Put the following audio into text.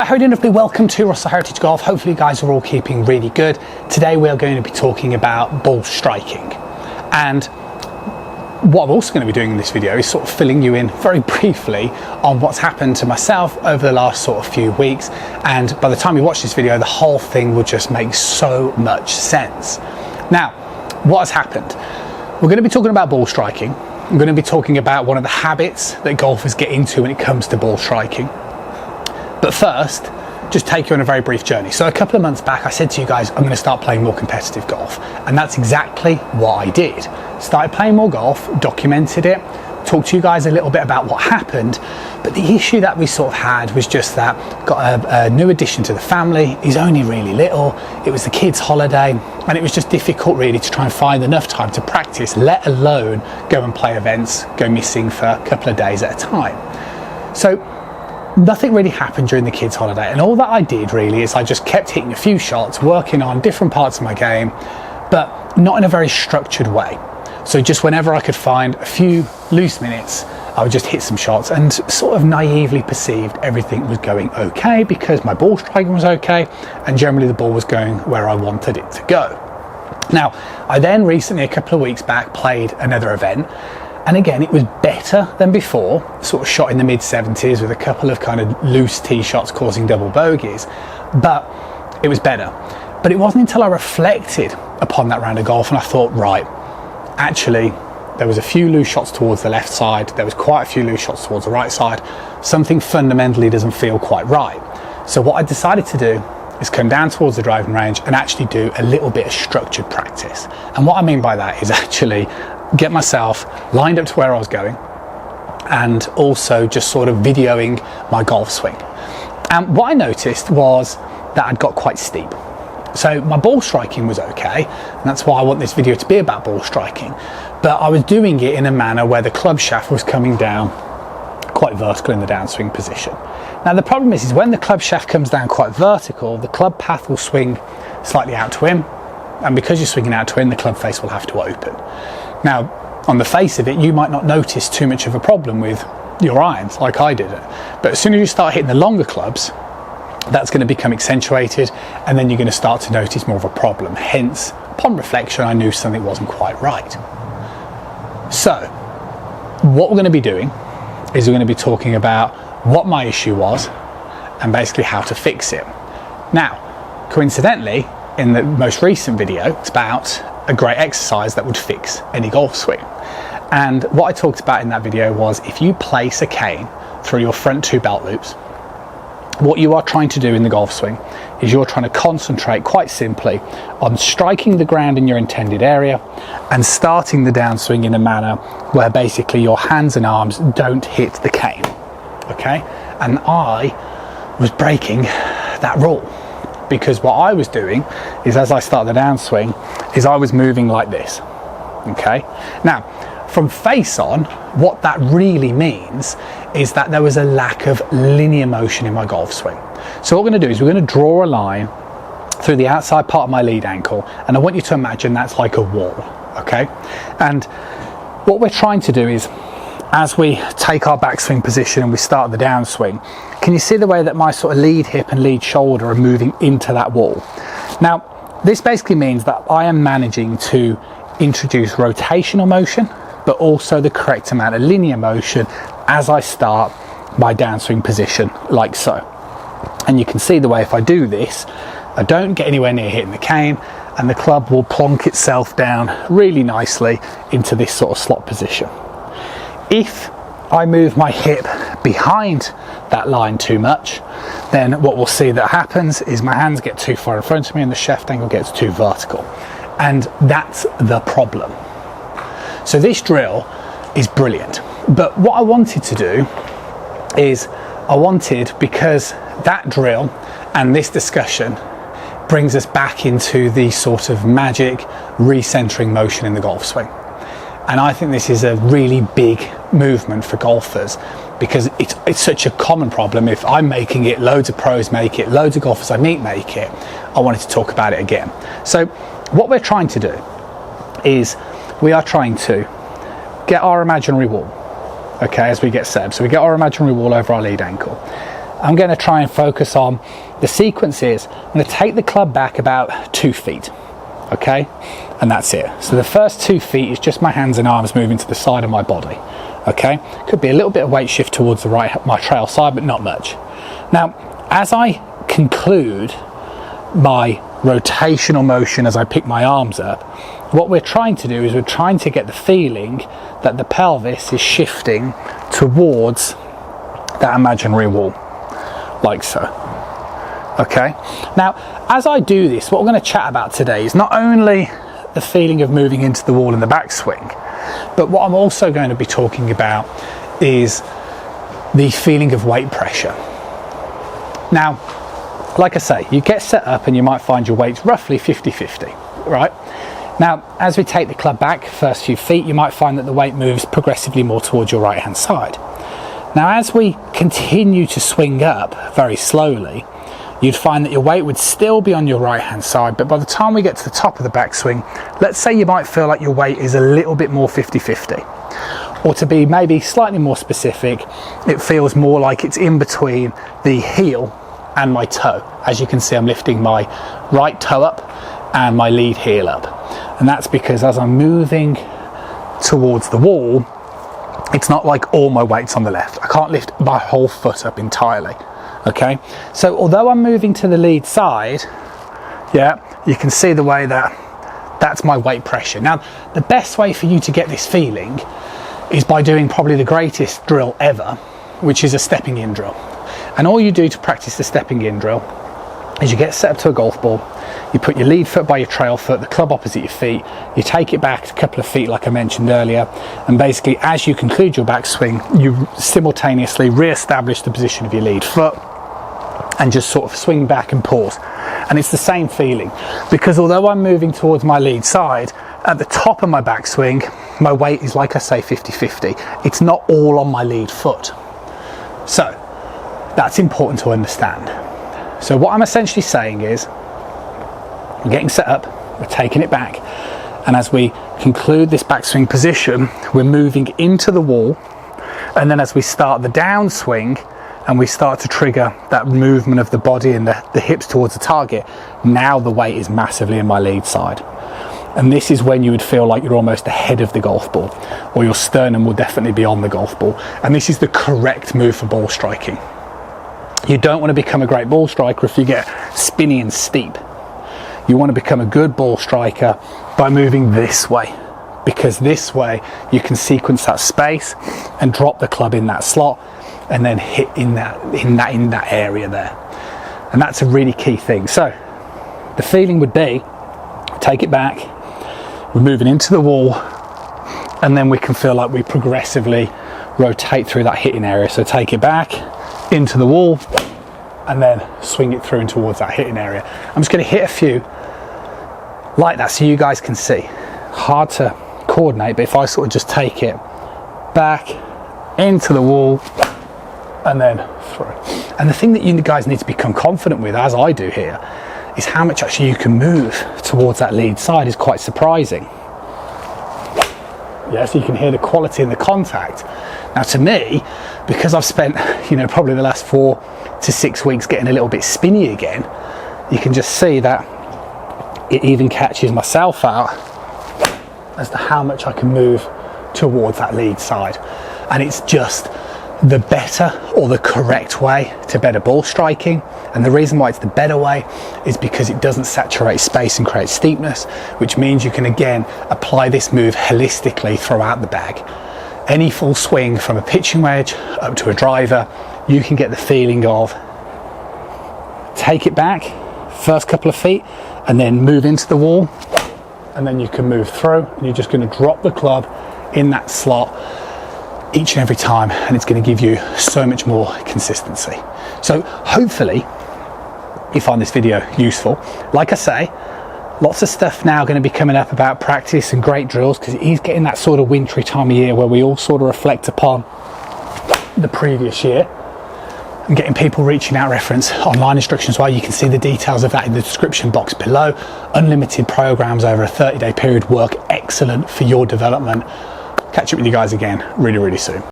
how are you doing, everybody? Welcome to Russell Heritage Golf. Hopefully you guys are all keeping really good. Today we are going to be talking about ball striking. And what I'm also going to be doing in this video is sort of filling you in very briefly on what's happened to myself over the last sort of few weeks. And by the time you watch this video, the whole thing will just make so much sense. Now, what has happened? We're going to be talking about ball striking. I'm going to be talking about one of the habits that golfers get into when it comes to ball striking. But first, just take you on a very brief journey. So a couple of months back, I said to you guys, I'm going to start playing more competitive golf. And that's exactly what I did. Started playing more golf, documented it, talked to you guys a little bit about what happened. But the issue that we sort of had was just that, got a new addition to the family. He's only really little. It was the kids' holiday. And it was just difficult really to try and find enough time to practice, let alone go and play events, go missing for a couple of days at a time. So nothing really happened during the kids' holiday, and all that I did really is I just kept hitting a few shots, working on different parts of my game, but not in a very structured way. So just whenever I could find a few loose minutes, I would just hit some shots and sort of naively perceived everything was going okay because my ball striking was okay and generally the ball was going where I wanted it to go. Now, I then recently, a couple of weeks back, played another event. And again, it was better than before, sort of shot in the mid-70s with a couple of kind of loose tee shots causing double bogeys, but it was better. But it wasn't until I reflected upon that round of golf and I thought, right, actually, there was a few loose shots towards the left side, there was quite a few loose shots towards the right side, something fundamentally doesn't feel quite right. So what I decided to do is come down towards the driving range and actually do a little bit of structured practice. And what I mean by that is actually get myself lined up to where I was going and also just sort of videoing my golf swing. And what I noticed was that I'd got quite steep. So my ball striking was okay, and that's why I want this video to be about ball striking. But I was doing it in a manner where the club shaft was coming down quite vertical in the downswing position. Now the problem is when the club shaft comes down quite vertical, the club path will swing slightly out to him, and because you're swinging out to him, the club face will have to open. Now, on the face of it, you might not notice too much of a problem with your irons, like I did it. But as soon as you start hitting the longer clubs, that's going to become accentuated, and then you're going to start to notice more of a problem. Hence, upon reflection, I knew something wasn't quite right. So, what we're going to be doing is we're going to be talking about what my issue was and basically how to fix it. Now, coincidentally, in the most recent video, it's about a great exercise that would fix any golf swing. And what I talked about in that video was if you place a cane through your front two belt loops, what you are trying to do in the golf swing is you're trying to concentrate quite simply on striking the ground in your intended area and starting the downswing in a manner where basically your hands and arms don't hit the cane. Okay? And I was breaking that rule, because what I was doing is as I started the downswing is I was moving like this. Okay? Now, from face on, what that really means is that there was a lack of linear motion in my golf swing. So what we're going to do is we're going to draw a line through the outside part of my lead ankle, and I want you to imagine that's like a wall. Okay? And what we're trying to do is, as we take our backswing position and we start the downswing, can you see the way that my sort of lead hip and lead shoulder are moving into that wall? Now, this basically means that I am managing to introduce rotational motion, but also the correct amount of linear motion as I start my downswing position, like so. And you can see the way if I do this, I don't get anywhere near hitting the cane, and the club will plonk itself down really nicely into this sort of slot position. If I move my hip behind that line too much, then what we'll see that happens is my hands get too far in front of me and the shaft angle gets too vertical. And that's the problem. So this drill is brilliant. But what I wanted to do is because that drill and this discussion brings us back into the sort of magic recentering motion in the golf swing. And I think this is a really big movement for golfers because it's such a common problem. If I'm making it, loads of pros make it, loads of golfers I meet make it, I wanted to talk about it again. So what we're trying to do is we are trying to get our imaginary wall, okay, as we get set up. So we get our imaginary wall over our lead ankle. I'm going to try and focus on the sequences. I'm going to take the club back about 2 feet, okay, and that's it. So the first 2 feet is just my hands and arms moving to the side of my body, okay. Could be a little bit of weight shift towards the right, my trail side, but not much. Now as I conclude my rotational motion as I pick my arms up, what we're trying to do is we're trying to get the feeling that the pelvis is shifting towards that imaginary wall, like so. Okay, now as I do this, what we're going to chat about today is not only the feeling of moving into the wall in the backswing, but what I'm also going to be talking about is the feeling of weight pressure. Now, like I say, you get set up and you might find your weight's roughly 50-50, right? Now, as we take the club back, first few feet, you might find that the weight moves progressively more towards your right-hand side. Now, as we continue to swing up very slowly, you'd find that your weight would still be on your right-hand side, but by the time we get to the top of the backswing, let's say you might feel like your weight is a little bit more 50-50. Or to be maybe slightly more specific, it feels more like it's in between the heel and my toe. As you can see, I'm lifting my right toe up and my lead heel up. And that's because as I'm moving towards the wall, it's not like all my weight's on the left. I can't lift my whole foot up entirely, okay? So although I'm moving to the lead side, yeah, you can see the way that that's my weight pressure. Now, the best way for you to get this feeling is by doing probably the greatest drill ever, which is a stepping in drill. And all you do to practice the stepping in drill is you get set up to a golf ball, you put your lead foot by your trail foot, the club opposite your feet, you take it back a couple of feet like I mentioned earlier, and basically as you conclude your backswing, you simultaneously re-establish the position of your lead foot and just sort of swing back and pause. And it's the same feeling, because although I'm moving towards my lead side, at the top of my backswing, my weight is, like I say, 50-50. It's not all on my lead foot. So that's important to understand. So what I'm essentially saying is, we're getting set up, we're taking it back, and as we conclude this backswing position, we're moving into the wall, and then as we start the downswing and we start to trigger that movement of the body and the hips towards the target, now the weight is massively in my lead side. And this is when you would feel like you're almost ahead of the golf ball, or your sternum will definitely be on the golf ball. And this is the correct move for ball striking. You don't want to become a great ball striker if you get spinny and steep. You want to become a good ball striker by moving this way, because this way you can sequence that space and drop the club in that slot and then hit in that area there. And that's a really key thing. So the feeling would be, take it back, we're moving into the wall, and then we can feel like we progressively rotate through that hitting area. So take it back into the wall and then swing it through and towards that hitting area. I'm just going to hit a few like that so you guys can see. Hard to coordinate, but if I sort of just take it back into the wall and then through. And the thing that you guys need to become confident with, as I do here, is how much actually you can move towards that lead side is quite surprising. Yeah, so you can hear the quality and the contact. Now to me, because I've spent, probably the last 4 to 6 weeks getting a little bit spinny again, you can just see that it even catches myself out as to how much I can move towards that lead side. And it's just the better or the correct way to better ball striking. And the reason why it's the better way is because it doesn't saturate space and create steepness, which means you can again apply this move holistically throughout the bag. Any full swing from a pitching wedge up to a driver, you can get the feeling of take it back first couple of feet and then move into the wall, and then you can move through, and you're just going to drop the club in that slot each and every time, and it's going to give you so much more consistency. So hopefully you find this video useful. Like I say, lots of stuff now going to be coming up about practice and great drills, because it is getting that sort of wintry time of year where we all sort of reflect upon the previous year, and getting people reaching out reference online instructions. Well, you can see the details of that in the description box below. Unlimited programs over a 30-day period work excellent for your development. Catch up with you guys again really, really soon.